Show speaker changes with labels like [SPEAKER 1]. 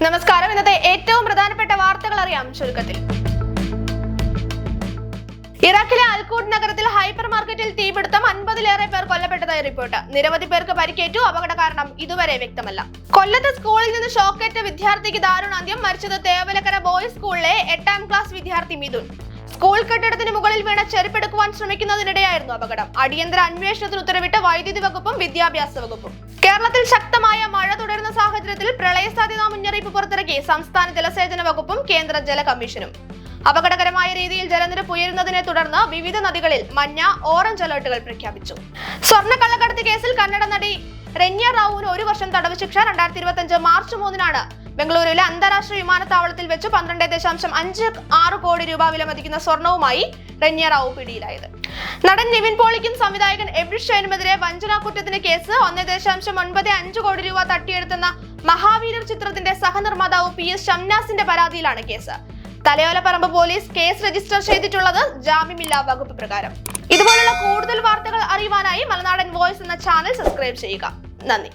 [SPEAKER 1] നമസ്കാരം. ഇന്നത്തെ ഏറ്റവും പ്രധാനപ്പെട്ട വാർത്തകൾ അറിയാം ചുരുക്കത്തിൽ. ഇറാഖിലെ അൽഖൂഡ് നഗരത്തിൽ ഹൈപ്പർ മാർക്കറ്റിൽ തീപിടുത്തം, 50-ലേറെ പേർ കൊല്ലപ്പെട്ടതായി റിപ്പോർട്ട്. നിരവധി പേർക്ക് പരിക്കേറ്റു. അപകട കാരണം ഇതുവരെ വ്യക്തമല്ല. കൊല്ലത്ത് സ്കൂളിൽ നിന്ന് ഷോക്കേറ്റ വിദ്യാർത്ഥിക്ക് ദാരുണാന്ത്യം. മരിച്ചത് തേവലക്കര ബോയ്സ് സ്കൂളിലെ 8ാം ക്ലാസ് വിദ്യാർത്ഥി മിഥുൻ. സ്കൂൾ കെട്ടിടത്തിന് മുകളിൽ വീണ ചെരുപ്പെടുക്കുവാൻ ശ്രമിക്കുന്നതിനിടെയായിരുന്നു അപകടം. അടിയന്തര അന്വേഷണത്തിന് ഉത്തരവിട്ട വൈദ്യുതി വകുപ്പും വിദ്യാഭ്യാസ വകുപ്പും. കേരളത്തിൽ ശക്തമായ മഴ തുടരുന്ന സാഹചര്യത്തിൽ പ്രളയ സാധ്യതാ മുന്നറിയിപ്പ് പുറത്തിറക്കി സംസ്ഥാന ജലസേചന വകുപ്പും കേന്ദ്ര ജല കമ്മീഷനും. അപകടകരമായ രീതിയിൽ ജലനിരപ്പ് ഉയരുന്നതിനെ തുടർന്ന് വിവിധ നദികളിൽ മഞ്ഞ, ഓറഞ്ച് അലർട്ടുകൾ പ്രഖ്യാപിച്ചു. സ്വർണ്ണ കള്ളക്കടത്ത് കേസിൽ കന്നഡ നടി രന്യ റാവുവിന് 1 വർഷം തടവ് ശിക്ഷ. 2025 മാർച്ച് 3-നാണ് ബംഗളൂരുവിലെ അന്താരാഷ്ട്ര വിമാനത്താവളത്തിൽ വെച്ച് 12.56 കോടി രൂപ വിലമതിക്കുന്ന സ്വർണവുമായി രന്യ റാവു പിടിയിലായത്. നടൻ നിവിൻ പോളിക്കും സംവിധായകൻ എബ്രിഷ് ഷൈനുമെതിരെ വഞ്ചനാ കുറ്റത്തിന് കേസ്. 1.95 കോടി രൂപ തട്ടിയെടുത്തെന്ന മഹാവീരർ ചിത്രത്തിന്റെ സഹനിർമ്മാതാവ് PS ഷംനാസിന്റെ പരാതിയിലാണ് case. Thalayolaparambu police case register ചെയ്തിട്ടുള്ളത് ജാമ്യമില്ലാ വകുപ്പ് പ്രകാരം. ഇതുപോലുള്ള കൂടുതൽ വാർത്തകൾ അറിയുവാനായി മലനാടൻ വോയ്സ് എന്ന ചാനൽ സബ്സ്ക്രൈബ് ചെയ്യുക. നന്ദി.